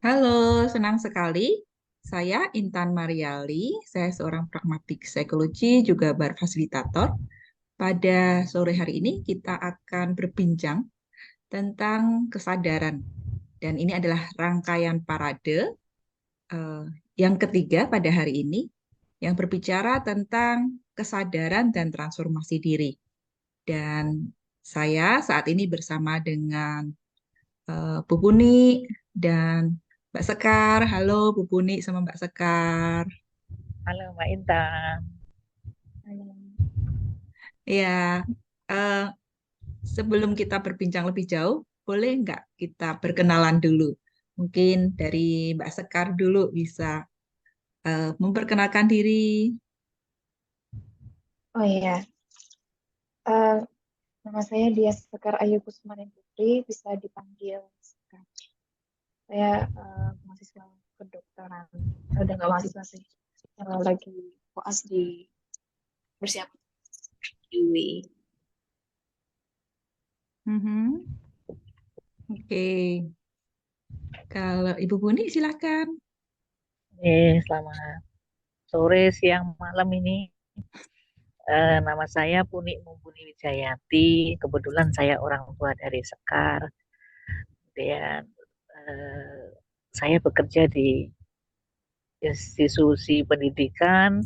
Halo, senang sekali. Saya Intan Mariali, saya seorang pragmatik psikologi, juga bar fasilitator. Pada sore hari ini kita akan berbincang tentang kesadaran. Dan ini adalah rangkaian parade eh, yang ketiga pada hari ini yang berbicara tentang kesadaran dan transformasi diri. Dan saya saat ini bersama dengan Bu Puni dan Mbak Sekar. Halo Bu Puni sama Mbak Sekar. Halo Mbak Intan. Ya, eh, sebelum kita berbincang lebih jauh, boleh nggak kita berkenalan dulu? Mungkin dari Mbak Sekar dulu bisa memperkenalkan diri. Oh iya, Eh, nama saya Dia Sekar Ayu Kusmaning Putri, bisa dipanggil Sekar. Saya mahasiswa kedokteran, udah nggak mahasiswa sih, lagi koas di bersiap di UI. Mhm. Oke, kalau Ibu Puni silakan. Selamat sore, siang, malam ini. Nama saya Puni Mumpuni Wijayati. Kebetulan saya orang tua dari Sekar. Kemudian eh, saya bekerja di institusi pendidikan,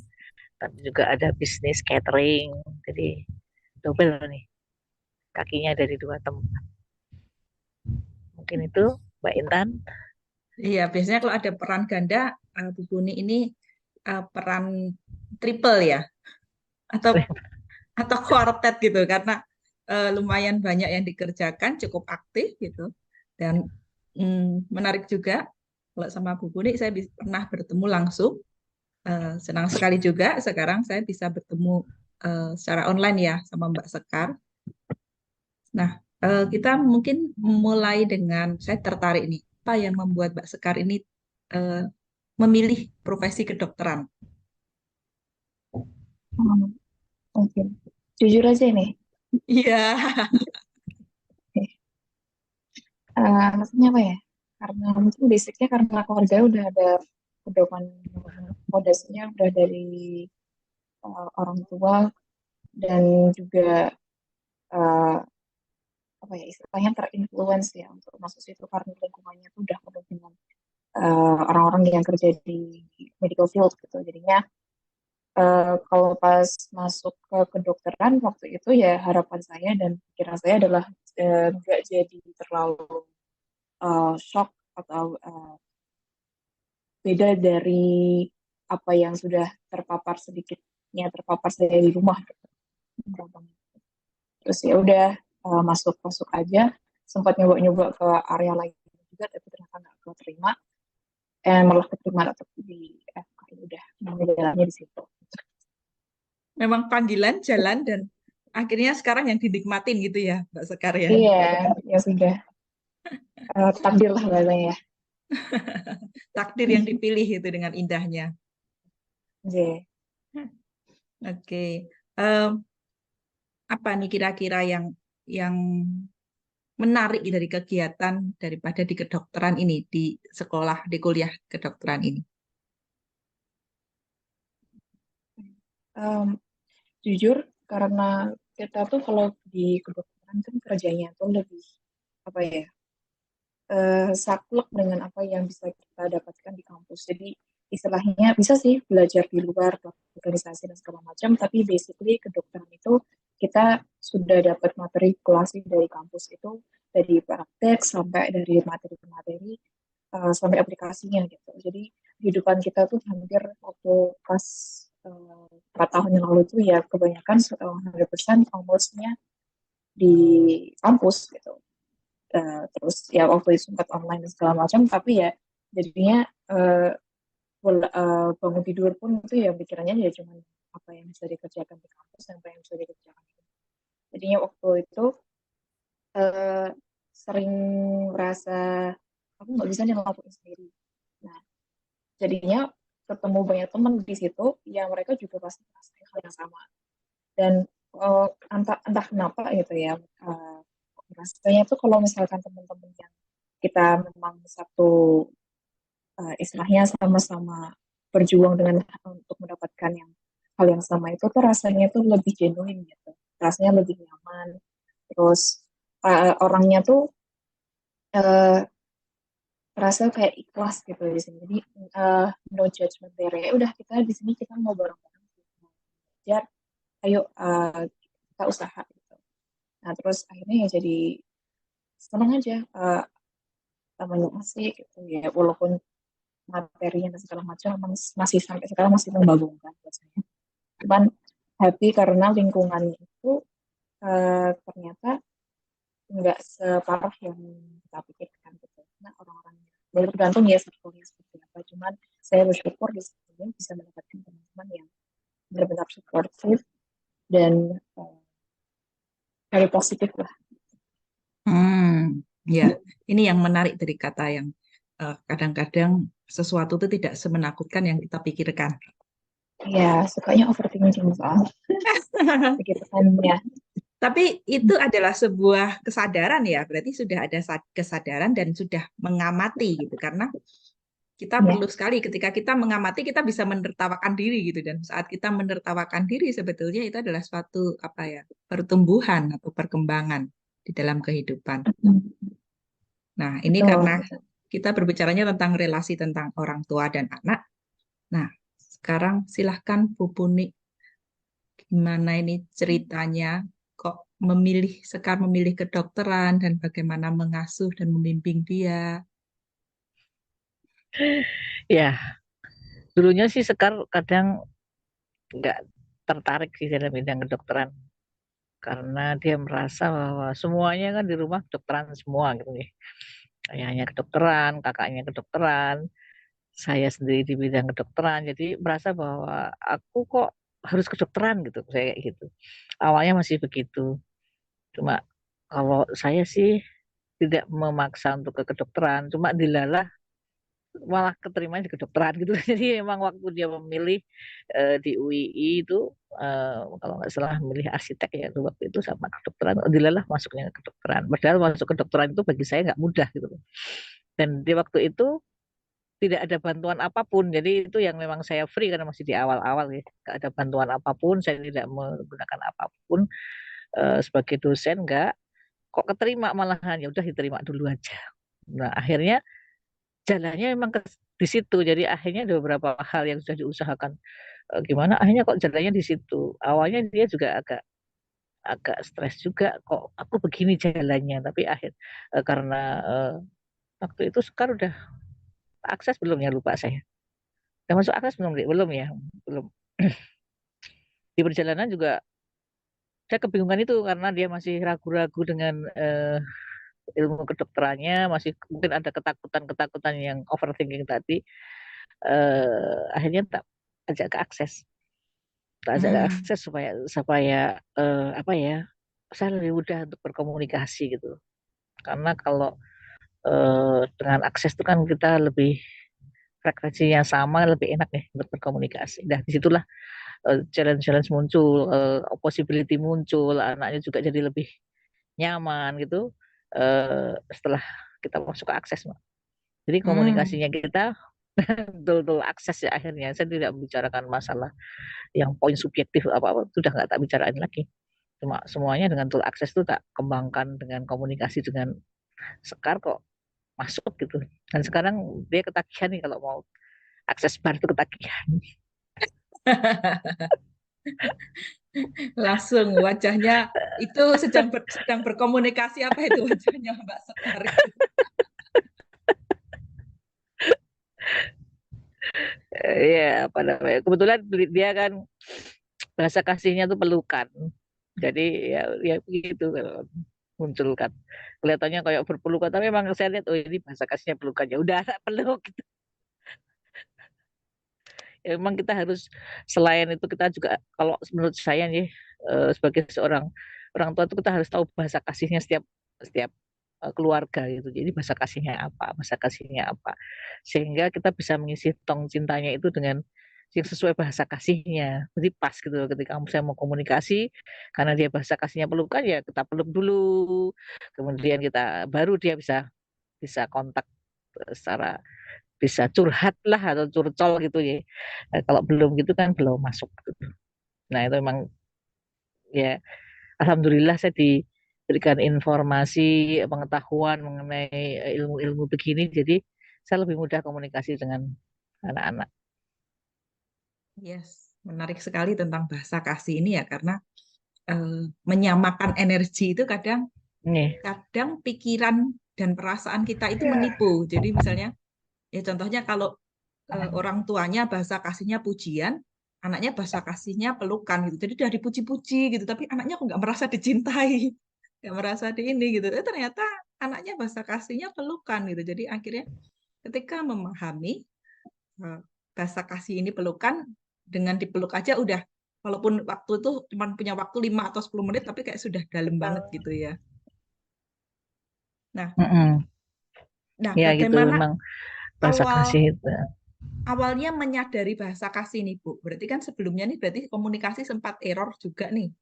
tapi juga ada bisnis catering. Jadi double nih, kakinya dari dua tempat. Mungkin itu Mbak Intan. Iya, biasanya kalau ada peran ganda, Bu Puni ini peran triple ya, atau kuartet gitu, karena lumayan banyak yang dikerjakan, cukup aktif gitu. Dan menarik juga kalau sama Bu Buni saya pernah bertemu langsung. Senang sekali juga sekarang saya bisa bertemu secara online ya sama Mbak Sekar. Nah, kita mungkin mulai dengan saya tertarik nih, apa yang membuat Mbak Sekar ini eh, memilih profesi kedokteran? Hmm, oke. Jujur aja nih, Iya. maksudnya apa ya? Karena mungkin basicnya karena keluarga udah ada pedoman fondasinya udah dari orang tua dan juga eh, apa ya istilahnya terinfluence ya untuk masuk situ karena lingkungannya tuh udah penuh dengan orang-orang yang kerja di medical field gitu. Jadinya kalau pas masuk ke kedokteran waktu itu ya harapan saya dan pikiran saya adalah nggak jadi terlalu shock atau beda dari apa yang sudah sedikitnya terpapar saya di rumah gitu. Terus ya udah masuk masuk aja sempat nyoba-nyoba ke area lain juga tapi ternyata nggak keterima malah keterima tetap di FK udah jalannya di situ. Memang panggilan jalan dan akhirnya sekarang yang dinikmatin gitu ya, Mbak Sekar ya. Iya, ya sudah takdir lah bahasanya ya. Takdir yang dipilih itu dengan indahnya. J. Oke. Em, apa nih kira-kira yang menarik dari kegiatan daripada di kedokteran ini, di sekolah, di kuliah kedokteran ini? Em, jujur karena kita tuh kalau di kedokteran kan kerjanya tuh lebih apa ya saklek dengan apa yang bisa kita dapatkan di kampus. Jadi istilahnya bisa sih belajar di luar organisasi dan segala macam, tapi basically kedokteran itu kita sudah dapat materi kelas dari kampus itu dari praktek sampai dari materi-materi sampai aplikasinya gitu. Jadi kehidupan kita tuh hampir waktu pas 4 tahun yang lalu itu ya kebanyakan 100% almost-nya di kampus gitu. Terus ya waktu itu sempat online dan segala macam tapi ya jadinya uh, bangun tidur pun itu ya pikirannya ya cuma apa yang bisa dikerjakan di kampus dan apa yang bisa dikerjakan jadinya waktu itu uh, sering merasa aku nggak bisa nih ngelakuin sendiri. Nah jadinya ketemu banyak teman di situ yang mereka juga pasti merasakan hal yang sama dan entah kenapa gitu ya rasanya tuh kalau misalkan teman-teman yang kita memang satu istilahnya sama-sama berjuang untuk mendapatkan hal yang sama itu tuh rasanya tuh lebih genuine gitu, rasanya lebih nyaman, terus orangnya tuh uh, rasa kayak ikhlas gitu di sini. Jadi no judgment there. Ya udah kita di sini kita mau bareng-bareng belajar, ayo kita usaha gitu. Nah terus akhirnya ya jadi senang aja, namanya masih gitu ya, walaupun materinya dan segala macam masih sampai sekarang masih membagongkan biasanya. Cuman happy karena lingkungannya itu ternyata nggak separah yang kita pikirkan gitu. Nah orang-orangnya boleh tergantung ya circle-nya seperti apa. Cuman saya bersyukur di sini bisa mendapatkan teman-teman yang benar-benar supportive dan very positif lah. Ya, ini yang menarik dari kata yang kadang-kadang sesuatu itu tidak semenakutkan yang kita pikirkan. Ya, sukanya overthinking soal begitu kan ya. Tapi itu adalah sebuah kesadaran ya, berarti sudah ada kesadaran dan sudah mengamati gitu. Karena kita Ya. perlu sekali ketika kita mengamati kita bisa menertawakan diri gitu, dan saat kita menertawakan diri sebetulnya itu adalah suatu apa ya, pertumbuhan atau perkembangan di dalam kehidupan. Nah, ini Betul, karena betul. kita berbicaranya tentang relasi tentang orang tua dan anak. Nah, sekarang silahkan Bu Puni, gimana ini ceritanya kok Sekar memilih kedokteran dan bagaimana mengasuh dan membimbing dia. Ya, dulunya sih Sekar kadang nggak tertarik sih dalam bidang kedokteran karena dia merasa bahwa semuanya kan di rumah kedokteran semua gitu nih. Ayahnya kedokteran, kakaknya kedokteran, saya sendiri di bidang kedokteran, jadi merasa bahwa aku kok harus kedokteran gitu, saya kayak gitu. Awalnya masih begitu. Cuma kalau saya sih tidak memaksa untuk ke kedokteran, cuma dilalah malah keterima di kedokteran gitu. Jadi memang waktu dia memilih di UII itu kalau nggak salah memilih arsitek ya waktu itu sama kedokteran, dilalah masuknya ke kedokteran. Padahal masuk kedokteran itu bagi saya nggak mudah gitu. Dan di waktu itu tidak ada bantuan apapun. Jadi itu yang memang saya free karena masih di awal-awal ya. Nggak ada bantuan apapun, saya tidak menggunakan apapun sebagai dosen nggak. Kok keterima malahan ya udah diterima dulu aja. Nah akhirnya jalannya memang di situ. Jadi akhirnya ada beberapa hal yang sudah diusahakan. Gimana akhirnya kok jalannya di situ. Awalnya dia juga agak agak stres juga kok aku begini jalannya. Tapi karena uh, waktu itu Sekar udah akses belum ya lupa saya. Udah masuk akses belum? Belum ya, belum. Di perjalanan juga saya kebingungan itu karena dia masih ragu-ragu dengan ilmu kedokterannya, masih mungkin ada ketakutan-ketakutan yang overthinking tadi. Akhirnya tak ajak ke akses, Hmm. supaya supaya apa ya, saya lebih mudah untuk berkomunikasi gitu. Karena kalau dengan akses itu kan kita lebih frekuensinya sama, lebih enak nih untuk berkomunikasi. Nah, disitulah challenge-challenge muncul, possibility muncul, anaknya juga jadi lebih nyaman gitu setelah kita masuk ke akses, Mbak. Jadi Hmm. komunikasinya kita betul-betul akses ya akhirnya. Saya tidak membicarakan masalah yang poin subjektif apa-apa, sudah nggak tak bicarain lagi. Cuma semuanya dengan tool akses itu tak kembangkan dengan komunikasi dengan Sekar kok masuk gitu. Dan sekarang dia ketagihan nih kalau mau akses bar itu ketagihan. Langsung wajahnya itu sedang berkomunikasi apa itu wajahnya Mbak Sekar itu. Ya apa namanya, kebetulan dia kan bahasa kasihnya tuh pelukan. Jadi ya begitu kalau muncul kan kelihatannya kayak berpelukan tapi memang saya lihat oh ini bahasa kasihnya pelukan, ya udah anak peluk gitu. Ya, memang kita harus selain itu kita juga kalau menurut saya nih sebagai seorang orang tua itu kita harus tahu bahasa kasihnya setiap setiap keluarga gitu. Jadi bahasa kasihnya apa, sehingga kita bisa mengisi tong cintanya itu dengan yang sesuai bahasa kasihnya. Jadi pas gitu loh, ketika saya mau komunikasi karena dia bahasa kasihnya pelukan ya kita peluk dulu, kemudian kita baru dia bisa bisa kontak secara bisa curhat lah atau curcol gitu ya. Kalau belum gitu kan belum masuk gitu. Nah itu memang ya alhamdulillah saya diberikan informasi pengetahuan mengenai ilmu-ilmu begini, jadi saya lebih mudah komunikasi dengan anak-anak. Yes, menarik sekali tentang bahasa kasih ini ya, karena menyamakan energi itu kadang Nih, kadang pikiran dan perasaan kita itu menipu. Jadi misalnya, ya contohnya kalau orang tuanya bahasa kasihnya pujian, anaknya bahasa kasihnya pelukan gitu. Jadi udah dipuji-puji gitu, tapi anaknya kok nggak merasa dicintai, nggak merasa di ini gitu. Ternyata anaknya bahasa kasihnya pelukan gitu. Jadi akhirnya ketika memahami eh, bahasa kasih ini pelukan, dengan dipeluk aja udah, walaupun waktu itu cuma punya waktu 5 atau 10 menit, tapi kayak sudah dalam banget gitu ya. Nah, mm-mm. nah Ya gitu bagaimana memang bahasa kasih awal itu. awalnya menyadari bahasa kasih nih, Bu? Berarti kan sebelumnya nih berarti komunikasi sempat error juga nih.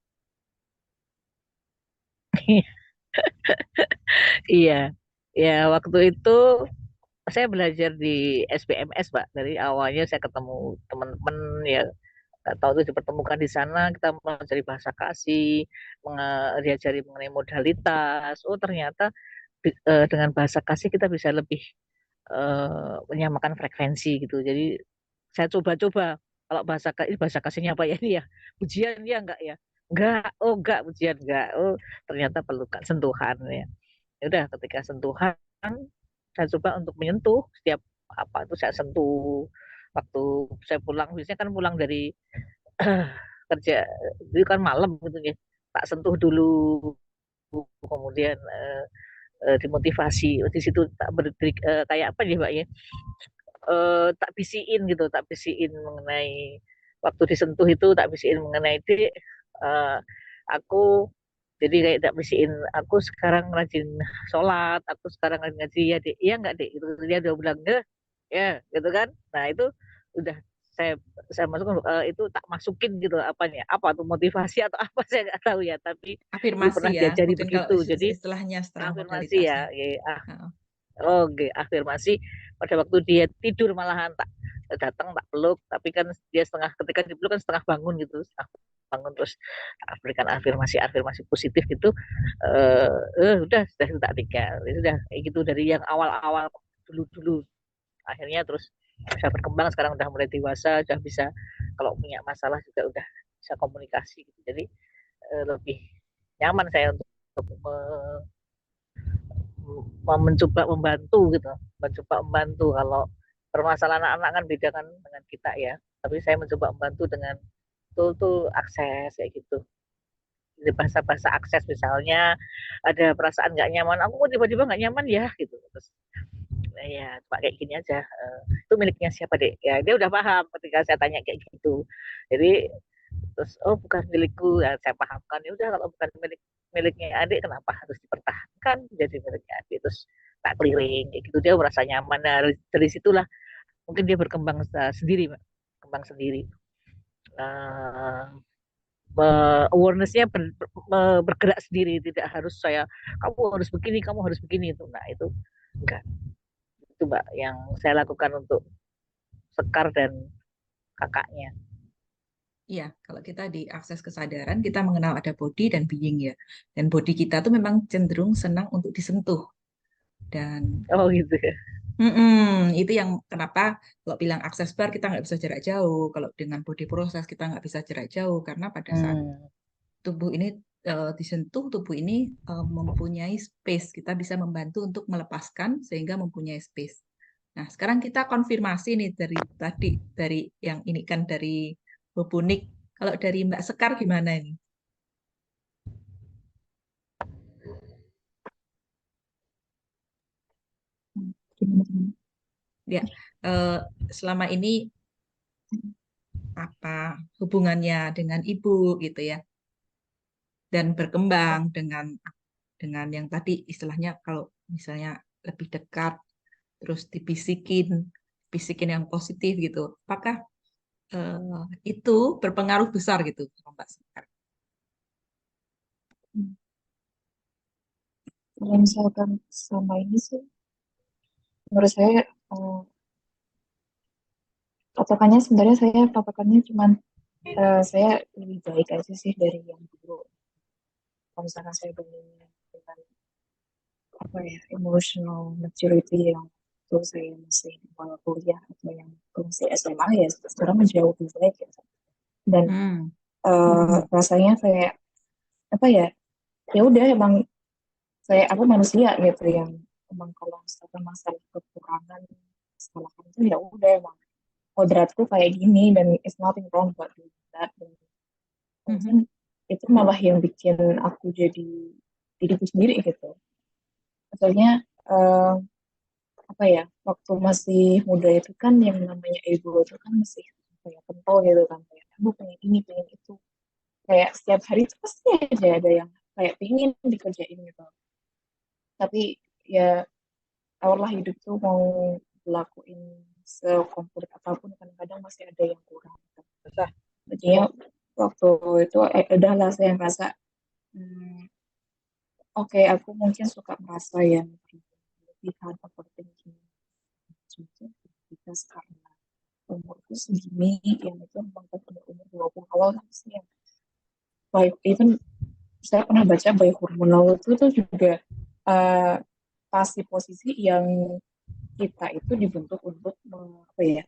Iya, ya waktu itu saya belajar di SBMS, Pak. Dari awalnya saya ketemu teman-teman ya, nggak tahu itu dipertemukan di sana, kita mempelajari bahasa kasih, diajari mengenai modalitas. Oh ternyata dengan bahasa kasih kita bisa lebih menyamakan frekuensi gitu. Jadi saya coba-coba kalau ini bahasa kasihnya apa ya ini ya, pujian ya enggak pujian enggak, oh ternyata pelukan sentuhan ya. Ya udah ketika sentuhan saya coba untuk menyentuh setiap apa itu saya sentuh waktu saya pulang, biasanya kan pulang dari kerja itu kan malam gitu ya, tak sentuh dulu, kemudian dimotivasi di situ, tak kayak apa ya Mbak ya, tak bisiin gitu, tak bisiin mengenai waktu disentuh itu, tak bisiin mengenai dek, aku jadi kayak tak bisiin aku sekarang rajin sholat, aku sekarang rajin ngaji ya dek, iya nggak dek, gitu dia udah bilang deh ya gitu kan. Nah itu udah saya saya masukkan, itu tak masukin gitu apanya, apa tuh motivasi atau apa saya nggak tahu ya, tapi dulu Afirmasi pernah ya, diajari mungkin kalau begitu. Jadi istilahnya setelah afirmasi modalitas ya, ya. ya. Heeh. Oke, afirmasi pada waktu dia tidur malahan tak datang tak peluk, tapi kan dia setengah, ketika dipeluk kan setengah bangun gitu, setengah bangun terus tak berikan afirmasi positif gitu. Sudah tak tinggal, sudah kayak gitu dari yang awal-awal dulu-dulu, akhirnya terus bisa berkembang, sekarang udah mulai dewasa, udah bisa kalau punya masalah juga udah bisa komunikasi gitu. Jadi lebih nyaman saya untuk mencoba membantu gitu, mencoba membantu. Kalau permasalahan anak-anak kan beda kan dengan kita ya, tapi saya mencoba membantu dengan tuh akses kayak gitu. Jadi bahasa-bahasa akses, misalnya ada perasaan nggak nyaman, aku kok tiba-tiba nggak nyaman ya gitu, terus ya pak kayak gini aja, itu miliknya siapa deh, ya dia udah paham ketika saya tanya kayak gitu. Jadi terus oh bukan milikku, ya saya pahamkan, ya udah kalau bukan miliknya adik kenapa harus dipertahankan jadi miliknya adik, terus tak keliling kayak gitu, dia merasa nyaman. Nah, dari situlah mungkin dia berkembang sendiri, kembang sendiri, uh, awarenessnya bergerak sendiri, tidak harus saya kamu harus begini itu, nah itu enggak. Itu mbak yang saya lakukan untuk Sekar dan kakaknya. Iya, kalau kita di akses kesadaran, kita mengenal ada body dan being ya. Dan body kita tuh memang cenderung senang untuk disentuh. Dan Oh gitu ya. itu yang kenapa kalau bilang akses bar kita nggak bisa jarak jauh. Kalau dengan body proses kita nggak bisa jarak jauh, karena pada saat Hmm. tubuh ini disentuh, tubuh ini mempunyai space. Kita bisa membantu untuk melepaskan sehingga mempunyai space. Nah, sekarang kita konfirmasi nih dari tadi, dari yang ini kan dari Bobunik. Kalau dari Mbak Sekar gimana ini? Gimana? Ya, eh, selama ini apa hubungannya dengan ibu gitu ya, dan berkembang dengan yang tadi istilahnya kalau misalnya lebih dekat, terus dibisikin, bisikin yang positif gitu. Apakah itu berpengaruh besar gitu sama Mbak Sekar? Kalau misalkan sama ini sih, menurut saya patokannya sebenarnya saya patokannya cuman saya lebih baik aja sih dari yang dulu. Kalau misalkan saya bandingin dengan apa ya emotional maturity yang waktu saya masih di awal kuliah atau yang waktu masih SMA ya sekarang jauh lebih baik ya. Dan Hmm. rasanya kayak apa ya, ya udah emang aku manusia gitu yang emang kalau misalkan masalah kekurangan kesalahan itu ya udah emang kodratku kayak gini dan it's nothing wrong about doing that. Dan mungkin Mhm. itu malah yang bikin aku jadi diriku sendiri gitu. Soalnya eh, apa ya, waktu masih muda itu kan yang namanya ego itu kan masih kayak kental gitu kan, kayak aku pengen ini pengen itu, kayak setiap hari itu pasti aja ada yang kayak pengen dikerjain gitu. Tapi ya Allah hidup tuh mau lakuin sekomplit apapun kadang-kadang masih ada yang kurang gitu. Jadinya waktu itu udahlah saya merasa hmm, oke, aku mungkin suka merasa yang berlebihan overthinking gitu. Kita karena umurku segini yang itu memang umur 20 awal kan sih yang baik even saya pernah baca baik hormonal itu tuh juga uh, pasti posisi yang kita itu dibentuk untuk apa ya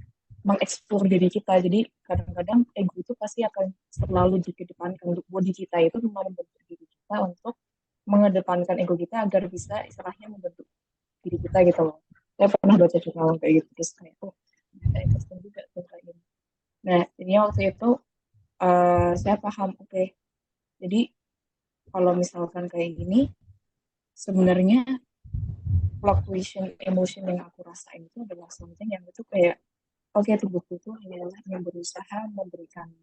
mengeksplor diri kita. Jadi kadang-kadang ego itu pasti akan selalu dikedepankan untuk body kita itu memang membentuk diri kita untuk mengedepankan ego kita agar bisa istilahnya membentuk diri kita gitu loh. Saya pernah baca jurnal kayak gitu terus kayak oh ternyata interesting juga tuh kayak gini. Nah ini waktu itu saya paham oke, jadi kalau misalkan kayak gini sebenarnya fluctuation emotion yang aku rasain itu adalah something yang itu kayak oke, tubuhku itu hanyalah yang berusaha memberikan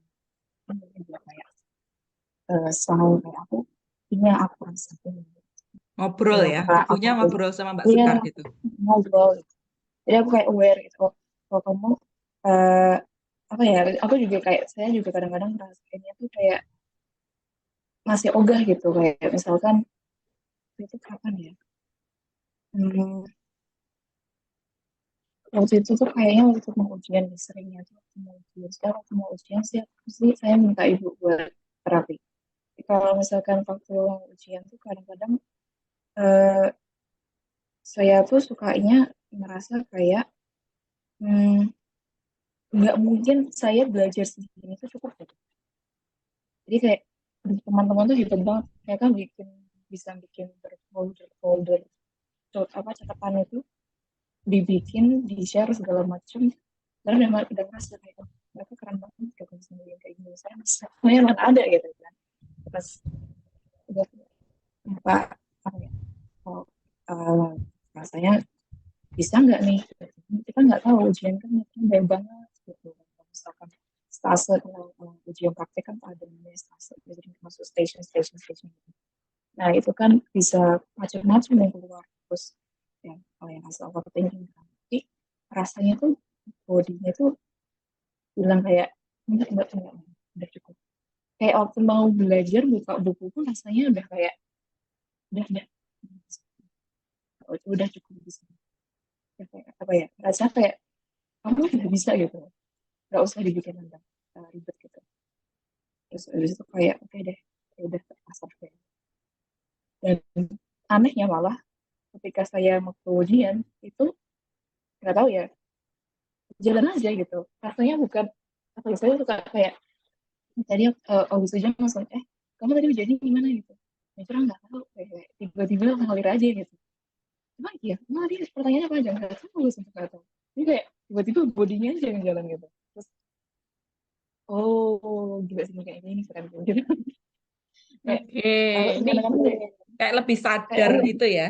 juga kayak selalu kayak aku ini yang aku rasain Ngobrol ya, kenapa aku tubuhnya kayak ngobrol sama Mbak iya Sekar gitu. ngobrol gitu. Jadi aku kayak aware gitu oh, kalau kamu uh, apa ya, aku juga kayak saya juga kadang-kadang ngerasainnya tuh kayak masih ogah gitu kayak misalkan itu kapan ya. Hmm, waktu itu tuh kayaknya waktu mau ujian nih seringnya tuh waktu mau ujian. Sekarang waktu mau ujian sih aku sih saya minta ibu buat terapi. Kalau misalkan waktu mau ujian tuh kadang-kadang eh, saya tuh sukanya merasa kayak hmm, nggak mungkin saya belajar segini tuh cukup gitu. Jadi kayak teman-teman tuh hebat banget. Kayak kan bisa bikin folder apa catatan itu dibikin, di-share segala macam. Karena memang udah merasa kayak oh, mereka keren banget gak bisa sendiri kayak gini. Saya semuanya mana ada gitu kan. Terus udah apa apa ya? Oh, rasanya bisa nggak nih? Kita nggak tahu ujian kan banyak banget gitu. Misalkan stase kalau ujian praktek kan ada namanya stase, jadi masuk station. Nah itu kan bisa macam-macam yang keluar terus ya kalau yang hasil overthinking kan. Tapi rasanya tuh bodinya tuh bilang kayak enggak, udah cukup. Kayak waktu mau belajar buka buku pun rasanya udah kayak udah udah cukup bisa. Ya, kayak, apa ya rasanya kayak kamu udah bisa gitu, nggak usah dibikin nambah ribet gitu. Terus habis itu kayak oke deh, ya udah terpaksa kayak. Dan anehnya malah ketika saya mau ujian itu nggak tahu ya jalan aja gitu rasanya bukan apa ya, saya suka kayak tadi August aja langsung kamu tadi ujiannya gimana gitu ya kurang nggak tahu kayak tiba-tiba ngalir aja gitu cuma iya emang tadi pertanyaannya apa aja nggak tahu August nggak tahu ini kayak tiba-tiba bodinya aja yang jalan gitu terus oh gila sih kayak ini keren gitu kayak Oke, aku ini kadang-kadang kayak lebih kayak sadar aku itu ya.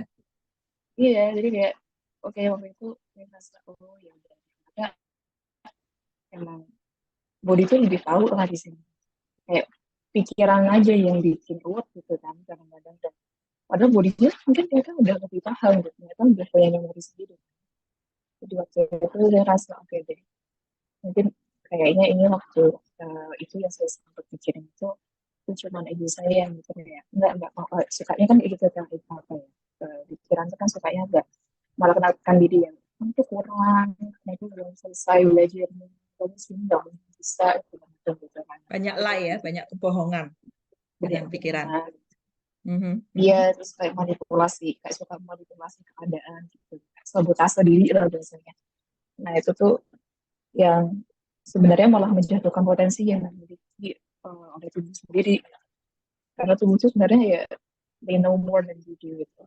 iya jadi kayak oke waktu itu saya merasa oh ya udah ada emang body itu lebih tahu lah di sini kayak pikiran aja yang bikin ruwet gitu kan kadang-kadang dan padahal bodinya mungkin mereka udah lebih paham gitu mereka udah punya memori sendiri jadi waktu itu saya rasa oke deh mungkin kayaknya ini waktu itu yang saya sempat pikirin itu cuma ego saya yang gitu ya enggak sukanya kan gitu kan apa ya pikiran itu kan sukanya enggak malah kenalkan diri yang kamu tuh kurang kamu tuh belum selesai belajarnya kamu sini nggak mungkin bisa itu kan. Banyak lie ya, banyak kebohongan dengan pikiran. Mhm. Dia terus kayak kayak suka manipulasi keadaan gitu, sabotase diri lah biasanya. Nah itu tuh yang sebenarnya malah menjatuhkan potensi yang dimiliki oleh tubuh sendiri, karena tubuh itu sebenarnya ya they know more than you do gitu.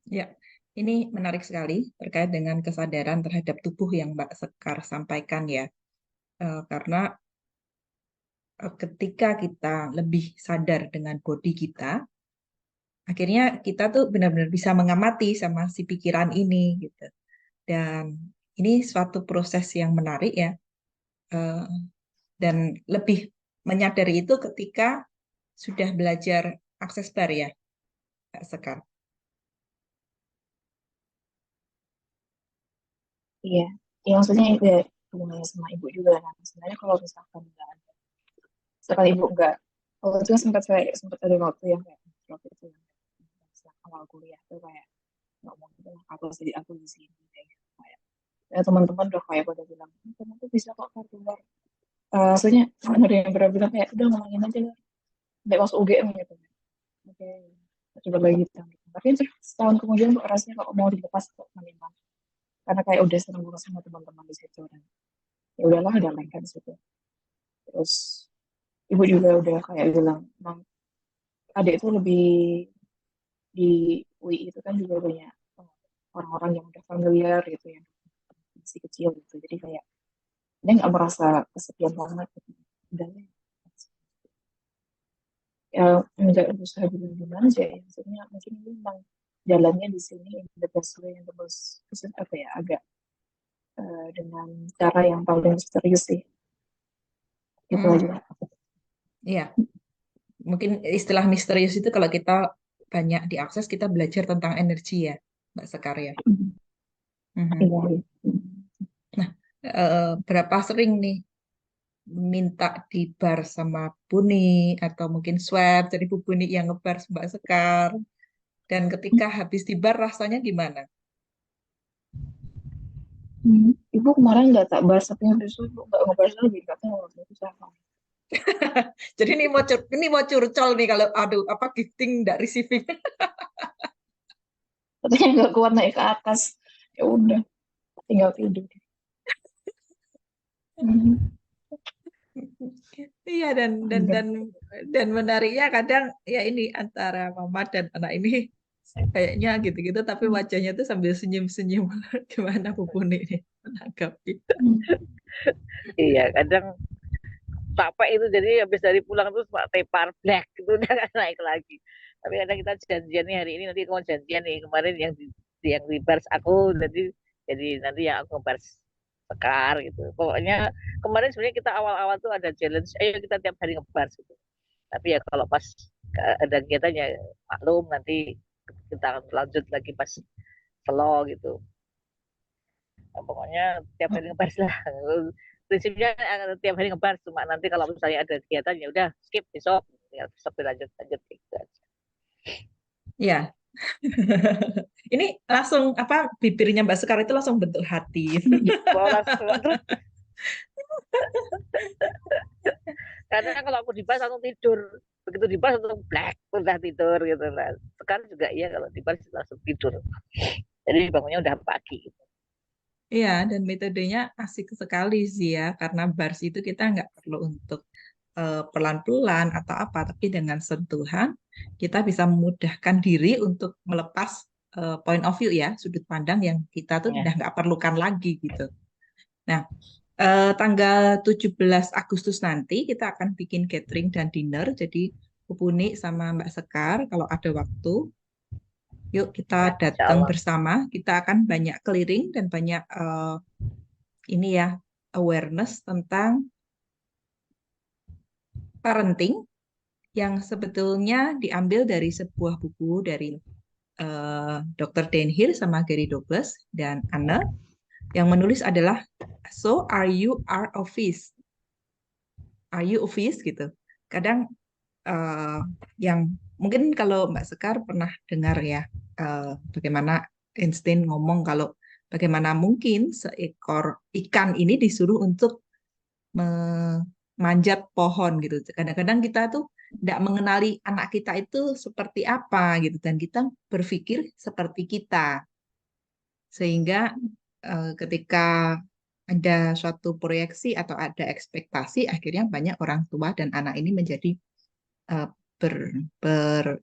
Ya, ini menarik sekali terkait dengan kesadaran terhadap tubuh yang Mbak Sekar sampaikan ya. Karena ketika kita lebih sadar dengan body kita, akhirnya kita tuh benar-benar bisa mengamati sama si pikiran ini gitu. Dan ini suatu proses yang menarik ya. Dan lebih menyadari itu ketika sudah belajar akses bar ya, Mbak Sekar. Iya, ya maksudnya itu ya hubungannya sama ibu juga. Nah sebenarnya kalau misalkan nggak ada, sekali ibu nggak, kalau itu sempat ada waktu yang kayak waktu itu yang awal kuliah tuh kayak ngomong gitu lah, aku jadi aku di sini kayak gitu. Kayak ya, teman-teman udah kayak pada bilang kamu tuh bisa kok keluar. Maksudnya ada yang pernah bilang kayak udah ngomongin aja lah, kayak masuk UGM gitu. Oke, coba lagi gitu. Tapi terus setahun kemudian kok rasanya kok mau dilepas kok memang, karena kayak udah seneng banget sama teman-teman di situ dan ya udahlah udah lengket di situ. Terus ibu juga udah kayak bilang emang adik itu lebih di UI itu kan juga banyak orang-orang yang udah familiar gitu yang masih kecil gitu, jadi kayak dia nggak merasa kesepian banget gitu. Dan ya nggak berusaha gimana aja ya, maksudnya mungkin ini memang jalannya di sini in the best way, in the most apa ya, agak dengan cara yang paling misterius sih, itu aja. Iya, mungkin istilah misterius itu kalau kita banyak diakses, kita belajar tentang energi ya, Mbak Sekar ya. Iya. Nah, berapa sering nih minta di bar sama Buni atau mungkin swab dari Bu Buni yang ngebar Mbak Sekar, dan ketika habis di bar rasanya gimana? Ibu kemarin nggak tak bahas, tapi habis itu ibu nggak ngebahas lagi, nggak tahu itu siapa. Jadi ini mau curcol nih kalau aduh apa gifting nggak receiving. Katanya nggak kuat naik ke atas, ya udah tinggal tidur. Iya, dan menariknya kadang ya ini antara mama dan anak ini kayaknya gitu-gitu tapi wajahnya tuh sambil senyum-senyum. Gimana Bu Puni ini menanggapi? Iya, kadang capek itu, jadi habis dari pulang terus pak tepar black itu udah gak naik lagi. Tapi kadang kita janjian nih hari ini, nanti mau janjian nih kemarin yang di bars aku, jadi nanti yang aku bars Sekar gitu. Pokoknya kemarin sebenarnya kita awal-awal tuh ada challenge, ayo kita tiap hari ngebars gitu. Tapi ya kalau pas ada kegiatannya maklum, nanti kita lanjut lagi pas slow gitu. Nah, pokoknya tiap hari ngebars lah. Prinsipnya tiap hari ngebars, cuma nanti kalau misalnya ada kegiatan ya udah skip besok, ya besok dilanjut lanjut gitu aja. Ya. Ini langsung apa bibirnya Mbak Sekar itu langsung bentuk hati. Karena kalau aku dibahas langsung tidur, begitu dibahas langsung black udah tidur gitu lah. Sekarang juga iya, kalau dibahas langsung tidur, jadi bangunnya udah pagi gitu. Iya, dan metodenya asik sekali sih ya, karena bars itu kita nggak perlu untuk pelan-pelan atau apa, tapi dengan sentuhan kita bisa memudahkan diri untuk melepas point of view ya, sudut pandang yang kita tuh Ya. udah nggak perlukan lagi gitu. Nah, tanggal 17 Agustus nanti kita akan bikin catering dan dinner, jadi Bu Puni sama Mbak Sekar kalau ada waktu, yuk kita Ya, datang bersama, kita akan banyak keliling dan banyak ini ya, awareness tentang parenting yang sebetulnya diambil dari sebuah buku dari Dr. Dan Hill sama Gary Douglas dan Anne, yang menulis adalah So Are You a Fish? Are you a fish gitu. Kadang yang mungkin kalau Mbak Sekar pernah dengar ya, bagaimana Einstein ngomong kalau Bagaimana mungkin seekor ikan ini disuruh untuk memanjat pohon gitu. Kadang-kadang kita tuh tidak mengenali anak kita itu seperti apa gitu, dan kita berpikir seperti kita. Sehingga ketika ada suatu proyeksi atau ada ekspektasi, akhirnya banyak orang tua dan anak ini menjadi eh, ber, ber-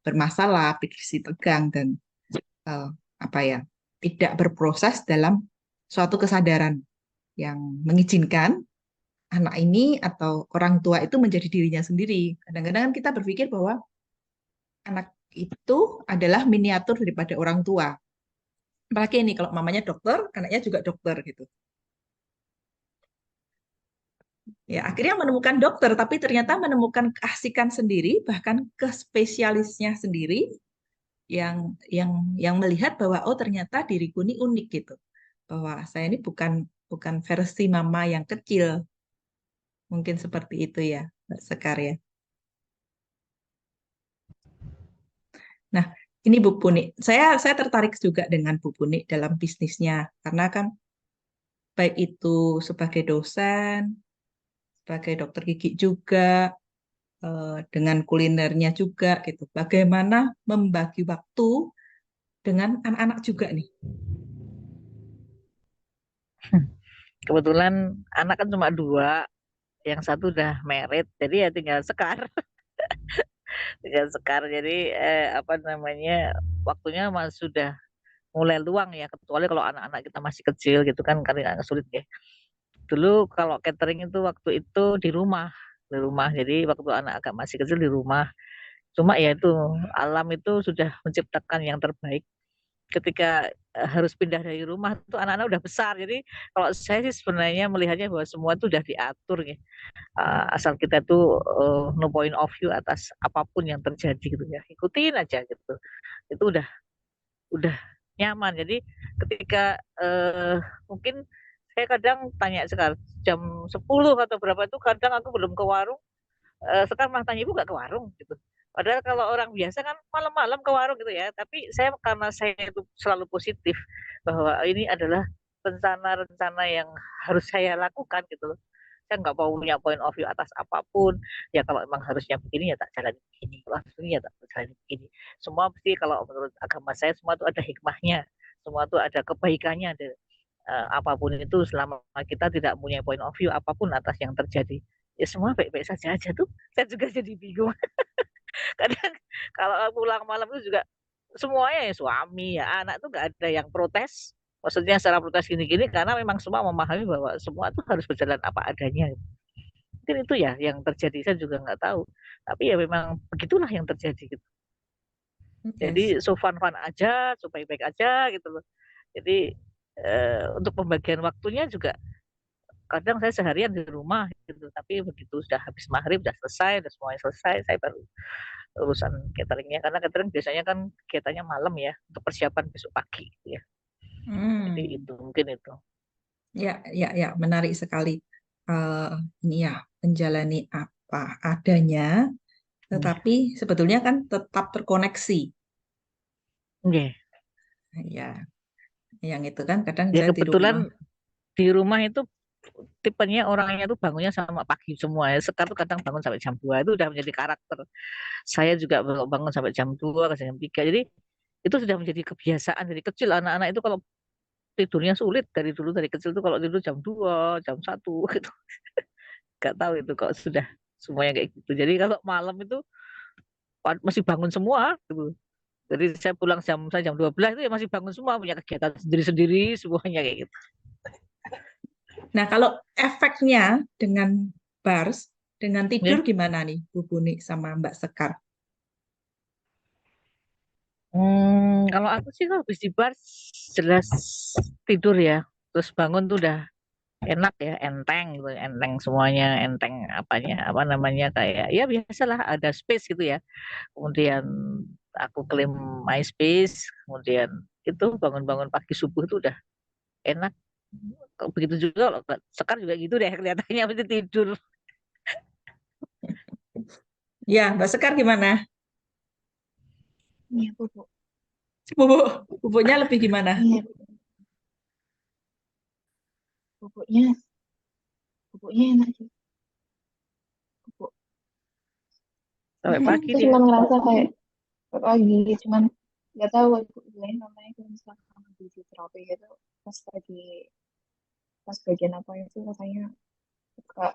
bermasalah, pikir si tegang, dan eh, apa ya, tidak berproses dalam suatu kesadaran yang mengizinkan anak ini atau orang tua itu menjadi dirinya sendiri. Kadang-kadang kan kita berpikir bahwa anak itu adalah miniatur daripada orang tua. Apalagi ini kalau mamanya dokter, anaknya juga dokter gitu. Ya, akhirnya menemukan dokter, tapi ternyata menemukan keasikan sendiri, bahkan kespesialisnya sendiri, yang melihat bahwa oh ternyata diriku ini unik gitu. Bahwa saya ini bukan bukan versi mama yang kecil. Mungkin seperti itu ya, Mbak Sekar ya. Nah, ini Bu Puni. Saya tertarik juga dengan Bu Puni dalam bisnisnya, karena kan baik itu sebagai dosen, sebagai dokter gigi juga, dengan kulinernya juga gitu. Bagaimana membagi waktu dengan anak-anak juga nih. Kebetulan anak kan cuma dua, yang satu udah married, jadi ya tinggal Sekar, tinggal Sekar. Jadi apa namanya, waktunya sudah mulai luang ya, kecuali kalau anak-anak kita masih kecil gitu kan, karena agak sulit ya. Dulu kalau catering itu waktu itu di rumah. Jadi waktu anak agak masih kecil di rumah. Cuma ya itu, alam itu sudah menciptakan yang terbaik. Ketika harus pindah dari rumah itu anak-anak udah besar. Jadi kalau saya sih sebenarnya melihatnya bahwa semua itu udah diatur ya. Asal kita tuh no point of view atas apapun yang terjadi gitu ya. Ikutin aja gitu. Itu udah nyaman. Jadi ketika mungkin saya kadang tanya sekarang jam 10 atau berapa itu, kadang aku belum ke warung, sekarang malah tanya, ibu nggak ke warung gitu. Padahal kalau orang biasa kan malam-malam ke warung gitu ya. Tapi saya, karena saya itu selalu positif bahwa ini adalah rencana-rencana yang harus saya lakukan gitu loh. Saya nggak mau punya point of view atas apapun. Ya kalau memang harusnya begini ya tak jalan begini. Kalau harus begini ya tak jalan begini. Semua pasti kalau menurut agama saya semua itu ada hikmahnya. Semua itu ada kebaikannya. Ada, apapun itu selama kita tidak punya point of view apapun atas yang terjadi. Ya semua baik-baik saja aja tuh. Saya juga jadi bingung. Kadang kalau pulang malam itu juga semuanya ya suami ya anak tuh nggak ada yang protes. Maksudnya secara protes gini-gini, karena memang semua memahami bahwa semua itu harus berjalan apa adanya. Mungkin itu ya yang terjadi, saya juga nggak tahu. Tapi ya memang begitulah yang terjadi gitu. Yes. Jadi so fun-fun aja, so baik-baik aja gitu loh. Jadi untuk pembagian waktunya juga kadang saya seharian di rumah gitu, tapi begitu sudah habis maghrib, sudah selesai, sudah semuanya selesai, saya baru urusan cateringnya, karena catering biasanya kan kegiatannya malam ya, untuk persiapan besok pagi gitu ya. Jadi Hmm. itu mungkin itu. Ya, ya, ya, menarik sekali. Eh, ini ya, menjalani apa adanya, Iya. tetapi sebetulnya kan tetap terkoneksi. Oke. Ya, yang itu kan kadang Ya saya di rumah. kebetulan di rumah itu tipenya orangnya tuh bangunnya sama pagi semua ya. Sekarang tuh kadang bangun sampai jam 2, itu udah menjadi karakter. Saya juga bangun sampai jam 2 ke jam 3. Jadi itu sudah menjadi kebiasaan dari kecil. Anak-anak itu kalau tidurnya sulit dari dulu, dari kecil tuh kalau tidur jam 2, jam 1 gitu. Gak tahu itu kok sudah semuanya kayak gitu. Jadi kalau malam itu masih bangun semua gitu. Jadi saya jam 12 itu ya masih bangun semua, punya kegiatan sendiri-sendiri semuanya kayak gitu. Nah, kalau efeknya dengan bars, dengan tidur Ya. gimana nih, Bu Buni sama Mbak Sekar? Kalau aku sih kalau habis di bar jelas tidur ya. Terus bangun tuh udah enak ya, enteng gitu, enteng semuanya, enteng apanya, apa namanya, kayak ya biasalah ada space gitu ya. Kemudian aku klaim MySpace, kemudian itu bangun-bangun pagi subuh itu udah enak. Begitu juga kalau sekarang juga gitu deh kelihatannya mesti tidur. Ya, Mbak Sekar gimana? Iya, Bu. Bubuk, bubuknya lebih gimana? Iya. pupuknya enak sih. Pupuk. Sampai pagi Itu dia. cuma ngerasa kayak pagi, cuman nggak tahu ibu bilang namanya kalau misalkan di terapi gitu pas bagian apa itu rasanya suka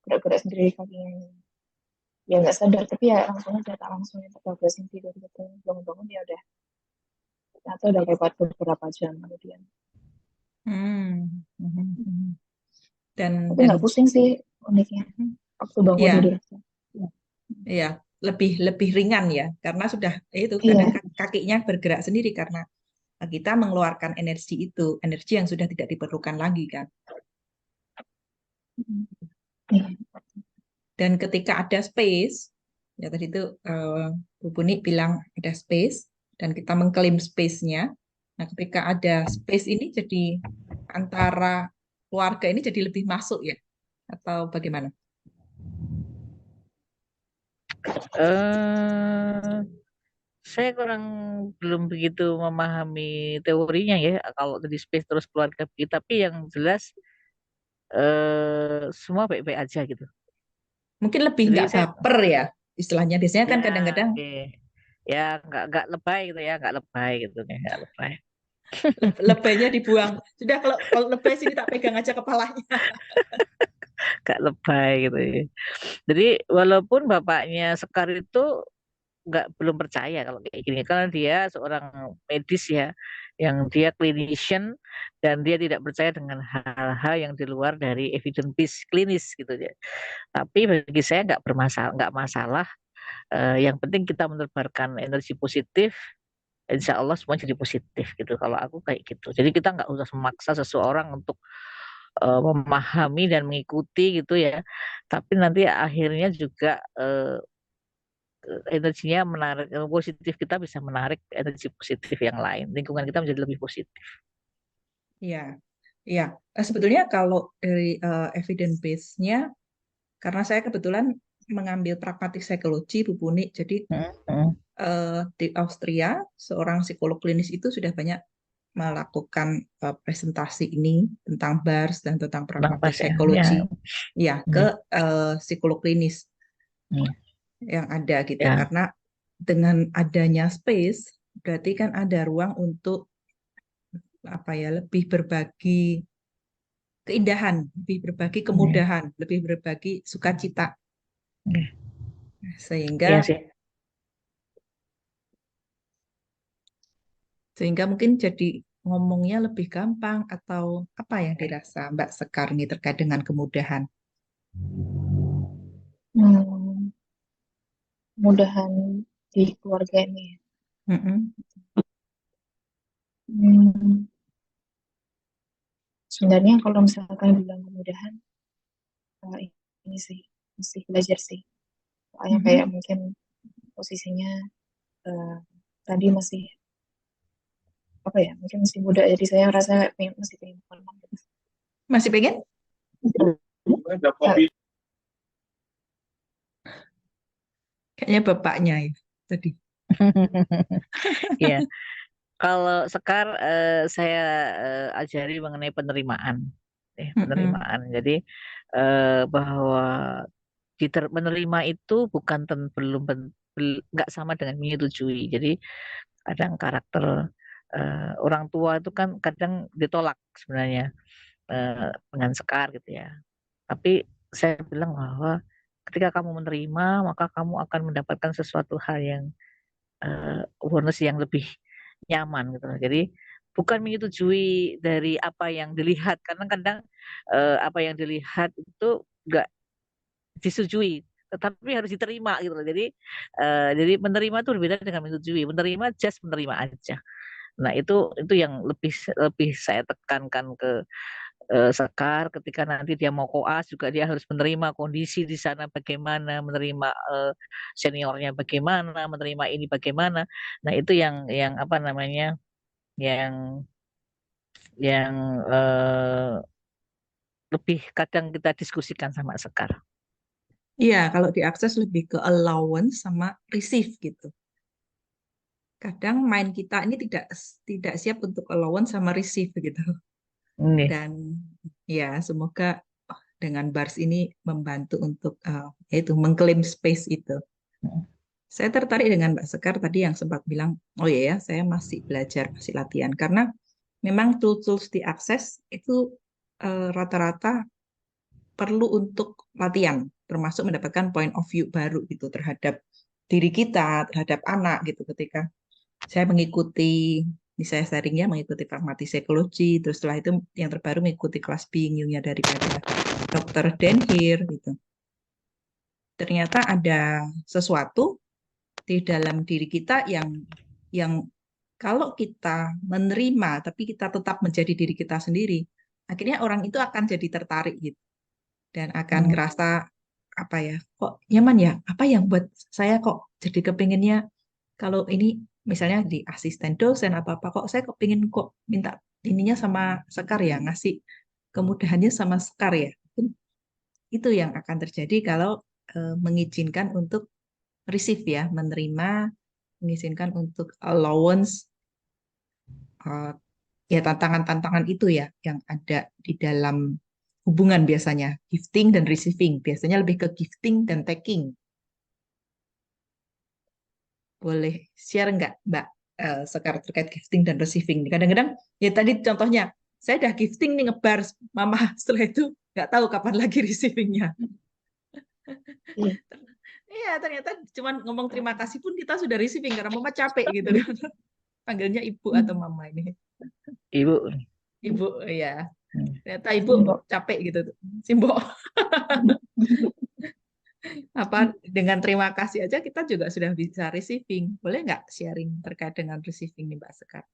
gerak-gerak sendiri kakinya. Ya nggak sadar tapi ya langsung aja tak langsung ya terbabasin tidur gitu, bangun-bangun ya udah atau udah lewat beberapa jam kemudian. Hmm. Mhm. Dan Tapi nggak pusing sih uniknya waktu bangun ya, tidur. ya lebih lebih ringan ya karena sudah itu karena Iya. kakinya bergerak sendiri karena kita mengeluarkan energi itu, energi yang sudah tidak diperlukan lagi kan. Iya. Dan ketika ada space, ya tadi itu Bu Puni bilang ada space dan kita mengklaim space-nya. Nah, ketika ada space ini jadi antara keluarga ini jadi lebih masuk ya atau bagaimana? Eh, saya belum begitu memahami teorinya ya. Kalau dari space terus keluarga begitu, tapi yang jelas semua baik-baik aja gitu. Mungkin lebih Jadi nggak saya baper ya istilahnya. Biasanya kan ya kadang-kadang oke. Ya nggak lebay gitu ya, nggak lebay gitu nih, nggak lebay. lebaynya dibuang. Sudah kalau lebay sini tak pegang aja kepalanya. Nggak lebay gitu ya. Jadi walaupun bapaknya Sekar itu belum percaya kalau kayak gini, karena dia seorang medis ya, yang dia clinician dan dia tidak percaya dengan hal-hal yang di luar dari evidence based klinis gitu ya. Tapi bagi saya nggak masalah. Yang penting kita menebarkan energi positif, insya Allah semua jadi positif gitu. Kalau aku kayak gitu. Jadi kita nggak usah memaksa seseorang untuk memahami dan mengikuti gitu ya. Tapi nanti akhirnya juga energinya menarik positif, kita bisa menarik energi positif yang lain. Lingkungan kita menjadi lebih positif. Iya, iya. Sebetulnya kalau dari evidence base-nya, karena saya kebetulan mengambil pragmatic psychology, Bu Puni, jadi Hmm. di Austria, seorang psikolog klinis itu sudah banyak melakukan presentasi ini tentang BARS dan tentang pragmatic Nafas ya. Ya. psychology, ya ke Hmm. psikolog klinis Hmm. yang ada gitu. Ya. Karena dengan adanya space, berarti kan ada ruang untuk apa ya, lebih berbagi keindahan, lebih berbagi Hmm. kemudahan, lebih berbagi sukacita. Hmm. Iya Sehingga sih. sehingga mungkin jadi ngomongnya lebih gampang atau apa yang dirasa Mbak Sekar ini terkait dengan kemudahan. Hmm, mudahan di keluarga ini. Mm-mm. Hmm, sebenarnya kalau misalkan bilang kemudahan, ini sih mesti belajar sih. Soalnya kayak Mhm. mungkin posisinya eh, tadi masih apa ya, mungkin masih muda jadi saya rasa masih pengen menang gitu. Masih pengen? Eh, Kayaknya bapaknya ya tadi. Iya. Kalau Sekar saya ajari mengenai penerimaan. Mm-mm. Penerimaan. Jadi bahwa menerima itu bukan nggak sama dengan menyetujui. Jadi kadang karakter orang tua itu kan kadang ditolak sebenarnya dengan Sekar gitu ya. Tapi saya bilang bahwa ketika kamu menerima, maka kamu akan mendapatkan sesuatu hal yang bonus yang lebih nyaman gitu loh. Jadi bukan menyetujui dari apa yang dilihat, karena kadang apa yang dilihat itu nggak disetujui, tetapi harus diterima gitu loh. Jadi menerima itu berbeda dengan menyetujui. Menerima just menerima aja. Nah itu yang lebih lebih saya tekankan ke Sekar, ketika nanti dia mau koas juga dia harus menerima kondisi di sana bagaimana, menerima seniornya bagaimana, menerima ini bagaimana. Nah itu yang apa namanya, yang yang lebih kadang kita diskusikan sama Sekar. Iya, kalau diakses lebih ke allowance sama receive gitu. Kadang mind kita ini tidak tidak siap untuk allowance sama receive gitu. Ini Dan Ya, semoga dengan Bars ini membantu untuk yaitu mengklaim space itu. Saya tertarik dengan Mbak Sekar tadi yang sempat bilang, oh iya ya, saya masih belajar, masih latihan. Karena memang tools-tools diakses itu rata-rata perlu untuk latihan, termasuk mendapatkan point of view baru gitu terhadap diri kita, terhadap anak gitu. Ketika saya mengikuti, misalnya sharingnya mengikuti pragmatis psikologi, terus setelah itu yang terbaru mengikuti kelas Being You-nya daripada Dr. Dan Heer gitu. Ternyata ada sesuatu di dalam diri kita yang kalau kita menerima tapi kita tetap menjadi diri kita sendiri, akhirnya orang itu akan jadi tertarik gitu dan akan ngerasa apa ya, kok nyaman ya, apa yang buat saya kok jadi kepinginnya kalau ini misalnya di asisten dosen apa apa kok saya kepingin kok minta ininya sama Sekar ya, ngasih kemudahannya sama Sekar ya. Itu yang akan terjadi kalau mengizinkan untuk receive ya, menerima, mengizinkan untuk allowance eh, ya tantangan-tantangan itu ya yang ada di dalam hubungan biasanya, gifting dan receiving. Biasanya lebih ke gifting dan taking. Boleh share nggak Mbak Sekar terkait gifting dan receiving? Kadang-kadang ya tadi contohnya, saya udah gifting nih ngebar mama, setelah itu nggak tahu kapan lagi receivingnya. Iya. Iya, ternyata cuman ngomong terima kasih pun kita sudah receiving karena mama capek gitu. Panggilnya ibu atau mama ini. Ibu. Ibu, ya. Ternyata ibu Simbol. capek gitu. Simbol. Apa dengan terima kasih aja kita juga sudah bisa receiving. Boleh nggak sharing terkait dengan receiving nih Mbak Sekar?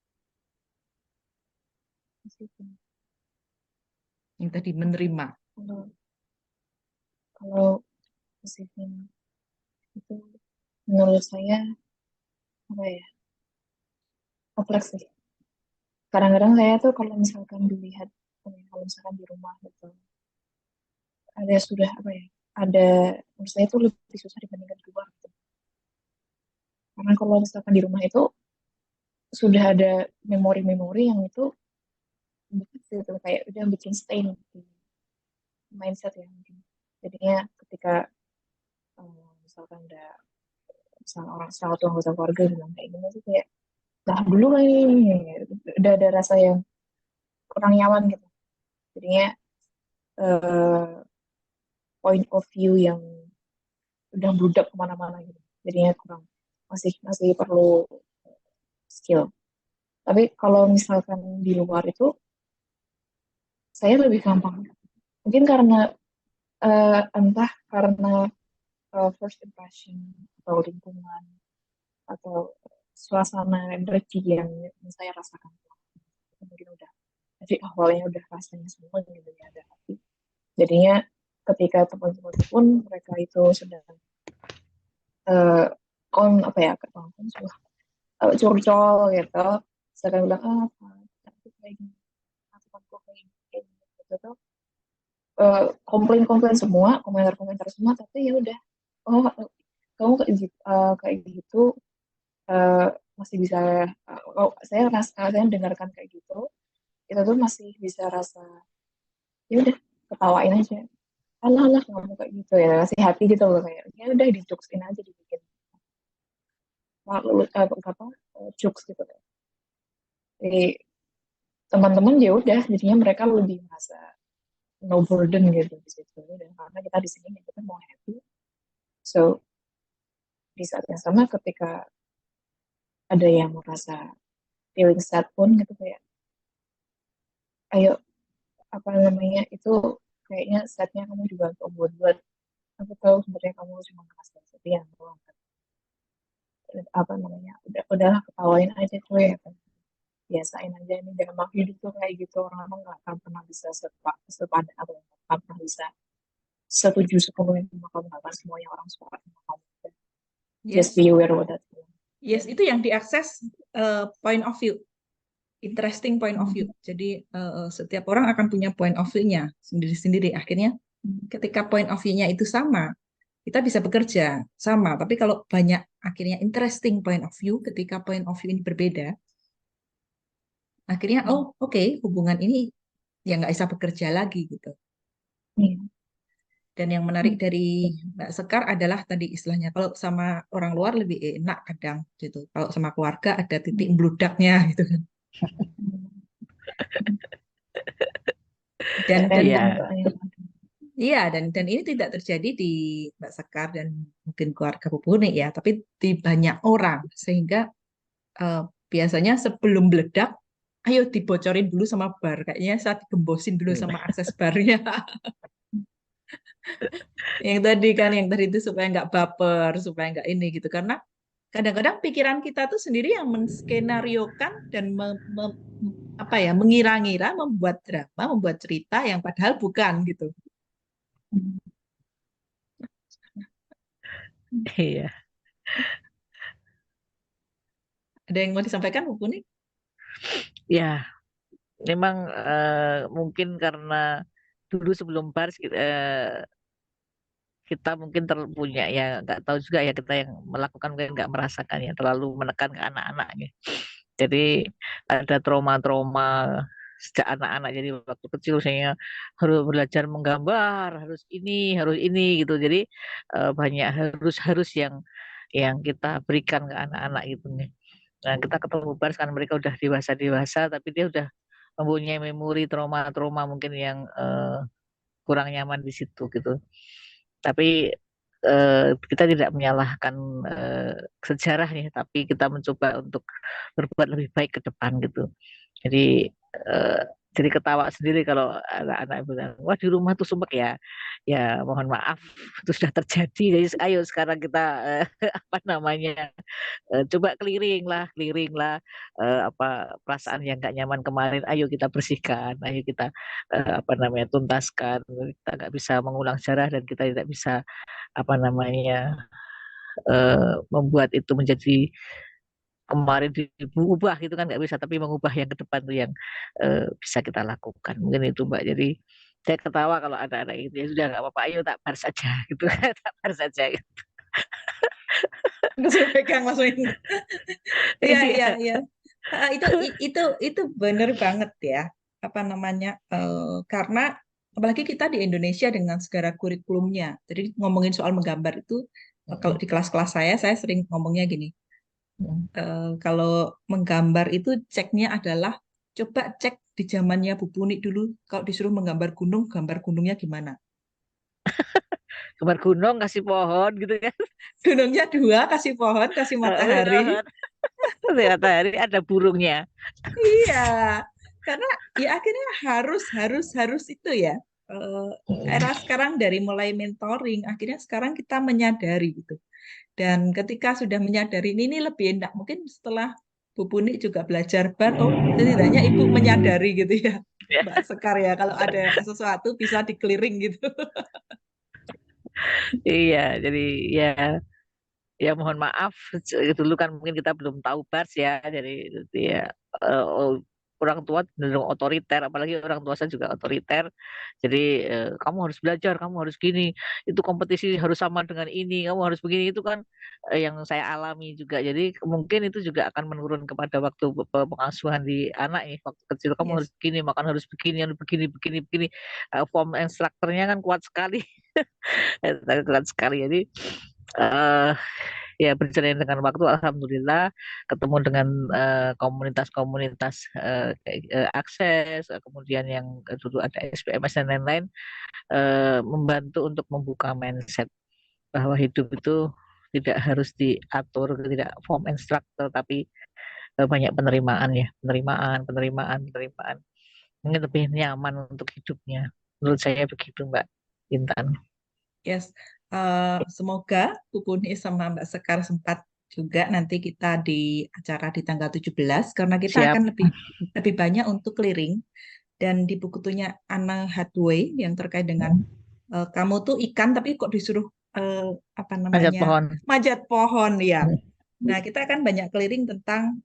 Yang tadi menerima. Kalau kalau receiving itu menurut saya apa ya, kompleks sih. Kadang-kadang saya tuh kalau misalkan dilihat, kalau misalkan di rumah gitu, ada sudah apa ya, ada, menurut saya itu lebih susah dibandingkan di luar gitu. Karena kalau misalkan di rumah itu sudah ada memori-memori yang itu gitu, kayak udah bikin stain di mindset ya mungkin. Jadinya ketika misalkan ada misalnya orang salah satu anggota keluarga bilang kayak gini tuh kayak lah dulu kayak udah ada rasa yang kurang nyaman gitu. Jadinya eh, point of view yang udah bludak kemana-mana gitu. Jadinya kurang, masih masih perlu skill. Tapi kalau misalkan di luar itu saya lebih gampang. Mungkin karena entah karena first impression atau lingkungan atau suasana energi yang saya rasakan. Mungkin udah jadi awalnya udah rasanya semua gitu ya ada hati. Jadinya ketika teman-teman pun mereka itu sedang uh, apa ya curcol gitu, saya bilang apa aku kayak gini, aku kayak gini gitu tuh, komplain-komplain semua, komentar-komentar semua, tapi ya udah, oh kamu kayak gitu, uh, masih bisa, oh, saya dengarkan kayak gitu, itu tuh masih bisa rasa, ya udah ketawain aja, alah alah kamu kayak gitu ya, masih happy gitu loh, kayak ya udah dijoksin aja, dibikin apa jokes gitu. Jadi teman-teman ya udah jadinya mereka lebih merasa no burden gitu di situ, dan karena kita di sini ya kita mau happy, so di saat yang sama ketika ada yang merasa feeling sad pun gitu kayak ayo apa namanya itu, kayaknya sadnya kamu juga buat buat, aku tahu sebenarnya kamu cuma ngerasa sedih doang kan, apa namanya udahlah ketawain aja tuh ya kan, biasain aja ini dalam hidup tuh kayak gitu, orang-orang nggak akan pernah bisa sepadan atau nggak akan pernah bisa setuju sepenuhnya sama kamu, nggak akan semuanya orang suka sama kamu, just Yes, be aware of that. yes itu yang diakses point of view, interesting point of view. Jadi setiap orang akan punya point of view-nya sendiri-sendiri. Akhirnya ketika point of view-nya itu sama, kita bisa bekerja sama. Tapi kalau banyak akhirnya interesting point of view, ketika point of view ini berbeda, akhirnya oh oke, hubungan ini ya nggak bisa bekerja lagi gitu. Iya. Dan yang menarik dari Mbak Sekar adalah tadi istilahnya kalau sama orang luar lebih enak kadang gitu. Kalau sama keluarga ada titik meludaknya gitu kan. Dan Kayak dan Iya, random soalnya. iya dan ini tidak terjadi di Mbak Sekar dan mungkin keluarga Bubuni ya, tapi di banyak orang sehingga eh, biasanya sebelum meledak, ayo dibocorin dulu sama bar. Kayaknya saat digembosin dulu sama akses barnya. Yang tadi itu supaya nggak baper, supaya nggak ini gitu. Karena kadang-kadang pikiran kita tuh sendiri yang menskenariokan dan apa ya mengira-ngira, membuat drama, membuat cerita yang padahal bukan gitu. iya. Ada yang mau disampaikan Bu Puni? Ya, memang mungkin karena dulu sebelum Pars kita mungkin terpunya ya nggak tahu juga ya kita yang melakukan mungkin nggak merasakan ya terlalu menekan ke anak-anaknya. Jadi ada trauma-trauma sejak anak-anak jadi waktu kecil saya harus belajar menggambar harus ini gitu jadi banyak harus yang kita berikan ke anak-anak gitu nih. Nah kita ketemu Pars kan mereka udah dewasa tapi dia udah mempunyai memori trauma-trauma mungkin yang kurang nyaman di situ gitu. Tapi kita tidak menyalahkan eh, sejarahnya, tapi kita mencoba untuk berbuat lebih baik ke depan gitu. Jadi eh, jadi ketawa sendiri kalau anak-anak bilang, wah di rumah tuh sumpek ya. Ya mohon maaf, itu sudah terjadi. Jadi ayo sekarang kita apa namanya coba clearing lah apa perasaan yang nggak nyaman kemarin ayo kita bersihkan ayo kita apa namanya tuntaskan kita nggak bisa mengulang sejarah dan kita tidak bisa apa namanya membuat itu menjadi kemarin diubah gitu kan nggak bisa tapi mengubah yang ke depan tuh yang bisa kita lakukan mungkin itu Mbak jadi saya ketawa kalau ada anak itu ya sudah nggak apa-apa ayo tak bar saja gitu tak bar saja Langsung pegang langsung ini. Iya, iya, iya. iya. Itu benar banget ya. Apa namanya? Karena apalagi kita di Indonesia dengan segala kurikulumnya. Jadi ngomongin soal menggambar itu, kalau di kelas-kelas saya sering ngomongnya gini. Kalau menggambar itu ceknya adalah coba cek di zamannya Bu Puni dulu. Kalau disuruh menggambar gunung, gambar gunungnya gimana? Gambar gunung kasih pohon gitu kan. Gunungnya dua, kasih pohon, kasih matahari. Matahari ada burungnya. Iya, karena ya akhirnya harus itu ya. Eh, Era sekarang dari mulai mentoring, akhirnya sekarang kita menyadari gitu. Dan ketika sudah menyadari ini lebih enak. Mungkin setelah Bu Puni juga belajar bar, oh setidaknya Ibu menyadari gitu ya, Ya, Mbak Sekar ya. Kalau ada sesuatu bisa dikeliring gitu. iya, jadi ya ya mohon maaf dulu kan mungkin kita belum tahu pers ya jadi ya orang tua cenderung otoriter apalagi orang tua saya juga otoriter jadi kamu harus belajar kamu harus gini itu kompetisi harus sama dengan ini kamu harus begini itu kan yang saya alami juga jadi mungkin itu juga akan menurun kepada waktu pengasuhan di anak ya waktu kecil kamu harus Yes. begini makan harus begini begini begini. Form instrukturnya kan kuat sekali kuat sekali jadi eh ya berjalan dengan waktu alhamdulillah ketemu dengan komunitas-komunitas akses kemudian yang dulu ada SPMS dan lain-lain membantu untuk membuka mindset bahwa hidup itu tidak harus diatur tidak form instructor tapi banyak penerimaan ya penerimaan mungkin lebih nyaman untuk hidupnya menurut saya begitu Mbak Intan. Yes. Semoga Bu Puni sama Mbak Sekar sempat juga nanti kita di acara di tanggal 17 karena kita Siap. akan lebih lebih banyak untuk clearing dan di buku tunya Anna Hathaway yang terkait dengan kamu tuh ikan tapi kok disuruh eh, apa Manjat namanya pohon. manjat pohon ya. Nah, kita akan banyak clearing tentang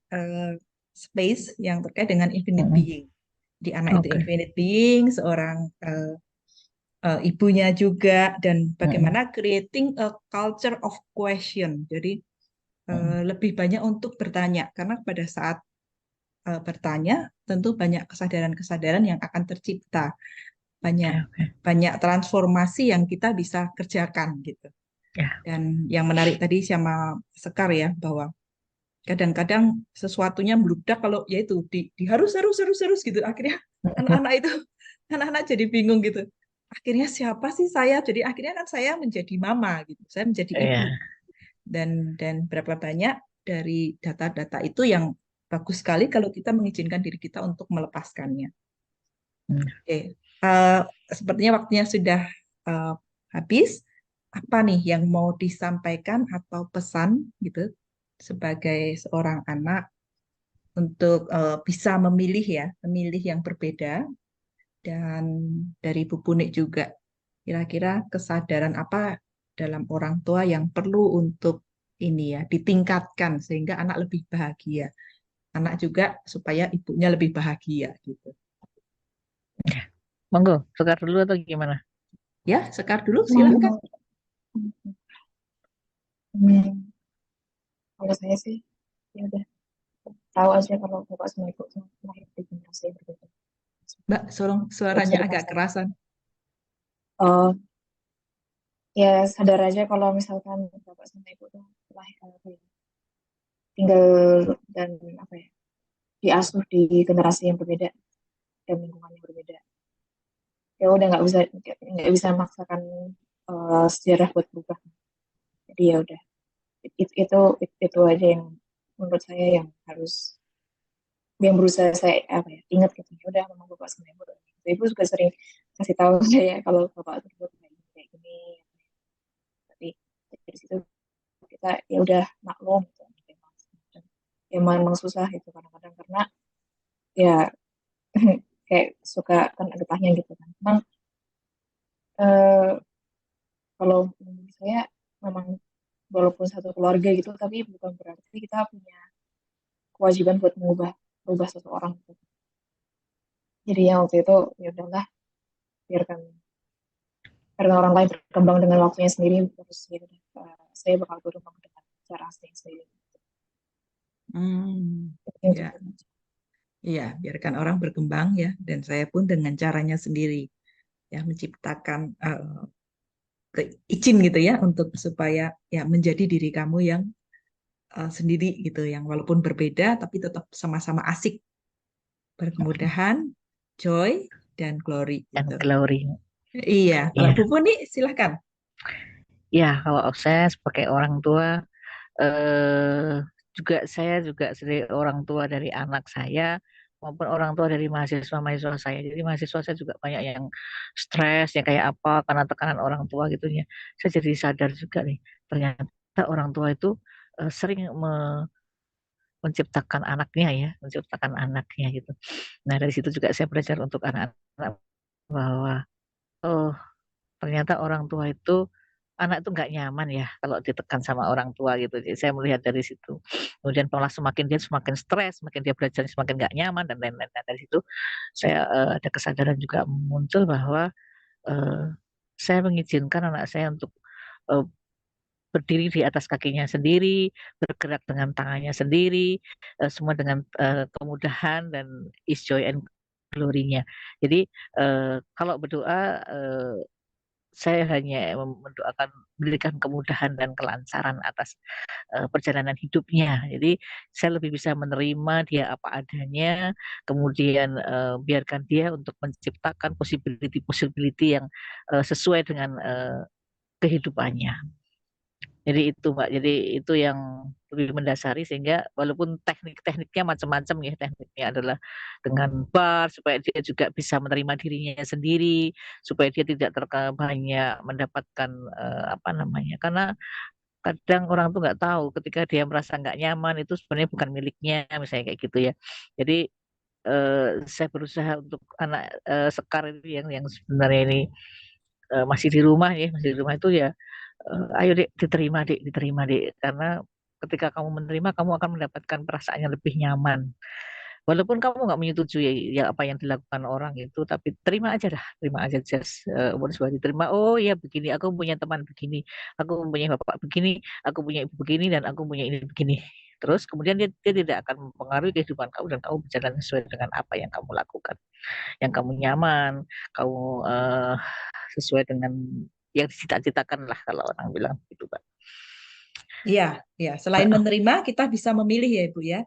space yang terkait dengan infinite being. Di anak itu Oke. infinite being, seorang ibunya juga dan bagaimana creating a culture of question. Jadi lebih banyak untuk bertanya karena pada saat bertanya, tentu banyak kesadaran-kesadaran yang akan tercipta, banyak Oke, oke. banyak transformasi yang kita bisa kerjakan gitu. Ya, Dan yang menarik tadi sama Sekar ya, bahwa kadang-kadang sesuatunya meludak kalau yaitu di harus gitu. Akhirnya anak-anak itu anak-anak jadi bingung gitu. Akhirnya siapa sih saya? Jadi akhirnya kan saya menjadi mama gitu. Saya menjadi ibu. ya. Dan berapa banyak dari data-data itu yang bagus sekali kalau kita mengizinkan diri kita untuk melepaskannya. Hmm. Oke, sepertinya waktunya sudah eh, habis. Apa nih yang mau disampaikan atau pesan gitu sebagai seorang anak untuk bisa memilih ya, memilih yang berbeda, dan dari Bu Punik juga kira-kira kesadaran apa dalam orang tua yang perlu untuk ini ya ditingkatkan sehingga anak lebih bahagia, anak juga supaya ibunya lebih bahagia gitu. Monggo, Sekar dulu atau gimana? Ya, Sekar dulu silahkan. Hmm, hmm, kalau saya sih, ya udah tahu aja kalau bapak sama ibu tuh lahir di generasi yang berbeda. Mbak, Nggak bisa suaranya agak dipaksakan. kerasan. Ya sadar aja kalau misalkan bapak sama ibu tuh lahir apa ya, tinggal dan apa ya, diasuh di generasi yang berbeda dan lingkungan yang berbeda. Ya udah nggak bisa memaksakan sejarah buat berubah. Jadi ya udah itu aja yang menurut saya yang harus yang berusaha saya apa ya ingat gitu. Ya udah memang bapak sama ibu. Ibu juga sering kasih tahu saya kalau bapak tuh kayak gini. Tapi dari situ kita ya udah maklum gitu. Ya memang susah gitu kadang-kadang karena ya kayak suka kan getahnya gitu kan. Memang eh, kalau menurut saya memang walaupun satu keluarga gitu tapi bukan berarti kita punya kewajiban buat mengubah seseorang gitu. Jadi yang waktu itu ya udahlah biarkan karena orang lain berkembang dengan waktunya sendiri terus ya udah, saya bakal berkembang dengan cara saya sendiri. Hmm, Itu ya, iya, biarkan orang berkembang ya, dan saya pun dengan caranya sendiri ya menciptakan izin gitu ya untuk supaya ya menjadi diri kamu yang sendiri gitu, yang walaupun berbeda tapi tetap sama-sama asik, berkemudahan, joy dan glory Dan gitu. glory. Iya, kalau Ya, Bu Puni silahkan. ya kalau saya sebagai orang tua, eh, juga saya juga sebagai orang tua dari anak saya maupun orang tua dari mahasiswa-mahasiswa saya. Jadi mahasiswa saya juga banyak yang stres, yang kayak apa karena tekanan orang tua gitu ya. Saya jadi sadar juga nih, ternyata orang tua itu sering menciptakan anaknya ya, menciptakan anaknya gitu. Nah dari situ juga saya belajar untuk anak-anak bahwa oh ternyata orang tua itu anak itu nggak nyaman ya kalau ditekan sama orang tua gitu. Jadi saya melihat dari situ. Kemudian malah semakin dia semakin stres, semakin dia belajar semakin nggak nyaman dan lain-lain. Nah, dari situ saya ada kesadaran juga muncul bahwa eh, saya mengizinkan anak saya untuk eh, berdiri di atas kakinya sendiri, bergerak dengan tangannya sendiri, semua dengan kemudahan dan is joy and glory-nya. Jadi kalau berdoa saya hanya mendoakan berikan kemudahan dan kelancaran atas perjalanan hidupnya. Jadi saya lebih bisa menerima dia apa adanya, kemudian biarkan dia untuk menciptakan possibility-possibility yang sesuai dengan kehidupannya. Jadi itu Mbak, jadi itu yang lebih mendasari sehingga walaupun teknik-tekniknya macam-macam ya, tekniknya adalah dengan bar supaya dia juga bisa menerima dirinya sendiri, supaya dia tidak banyak mendapatkan apa namanya, karena kadang orang tuh nggak tahu ketika dia merasa nggak nyaman itu sebenarnya bukan miliknya, misalnya kayak gitu ya. Jadi saya berusaha untuk anak Sekar ini yang sebenarnya ini masih di rumah ya, masih di rumah itu ya ayo dek diterima dek karena ketika kamu menerima kamu akan mendapatkan perasaan yang lebih nyaman walaupun kamu nggak menyetujui ya apa yang dilakukan orang itu tapi terima aja dah terima aja just diterima oh ya begini aku punya teman begini aku punya bapak begini aku punya ibu begini dan aku punya ini begini Terus kemudian dia tidak akan mempengaruhi kehidupan kamu dan kamu berjalan sesuai dengan apa yang kamu lakukan, yang kamu nyaman, kamu sesuai dengan yang dicita-citakan lah kalau orang bilang gitu, Pak. Iya, ya. Selain menerima, kita bisa memilih ya Ibu ya.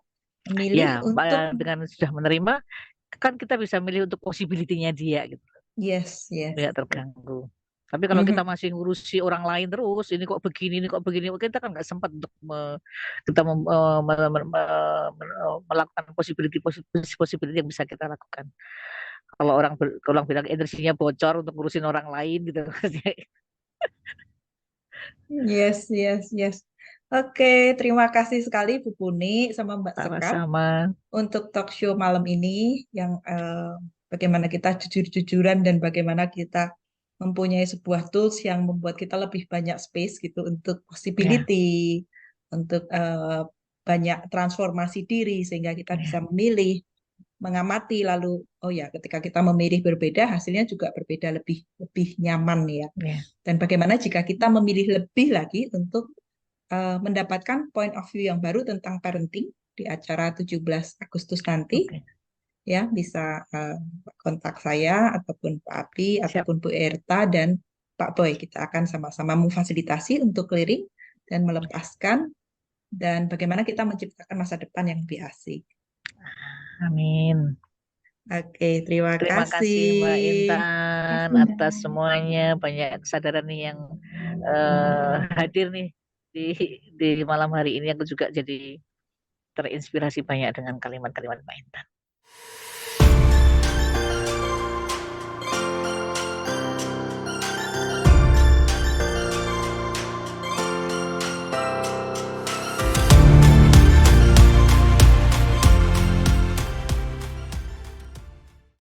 Memilih Ya, untuk dengan sudah menerima kan kita bisa milih untuk possibility-nya dia gitu, yes, yes. tidak terganggu. Tapi kalau kita masih ngurusi orang lain terus, ini kok begini, kita kan nggak sempat untuk kita melakukan possibility yang bisa kita lakukan. Kalau orang bilang energinya bocor untuk ngurusin orang lain gitu. Yes, yes, yes. Oke, terima kasih sekali Bu Puni sama Mbak Sekar Sama-sama. untuk talk show malam ini yang bagaimana kita jujur-jujuran dan bagaimana kita mempunyai sebuah tools yang membuat kita lebih banyak space gitu untuk Ya, possibility, untuk banyak transformasi diri sehingga kita bisa ya, memilih, mengamati lalu oh ya ketika kita memilih berbeda hasilnya juga berbeda lebih lebih nyaman ya. ya. Dan bagaimana jika kita memilih lebih lagi untuk mendapatkan point of view yang baru tentang parenting di acara 17 Agustus nanti, Oke, ya bisa kontak saya ataupun Pak Abi siap. ataupun Bu Erta dan Pak Boy. Kita akan sama-sama memfasilitasi untuk clearing dan melepaskan dan bagaimana kita menciptakan masa depan yang lebih asik. Amin. Oke, terima Terima kasih Mbak kasih. Intan Kasih, atas Mbak. semuanya, banyak kesadaran nih yang hadir nih di malam hari ini. Aku juga jadi terinspirasi banyak dengan kalimat-kalimat Mbak Intan.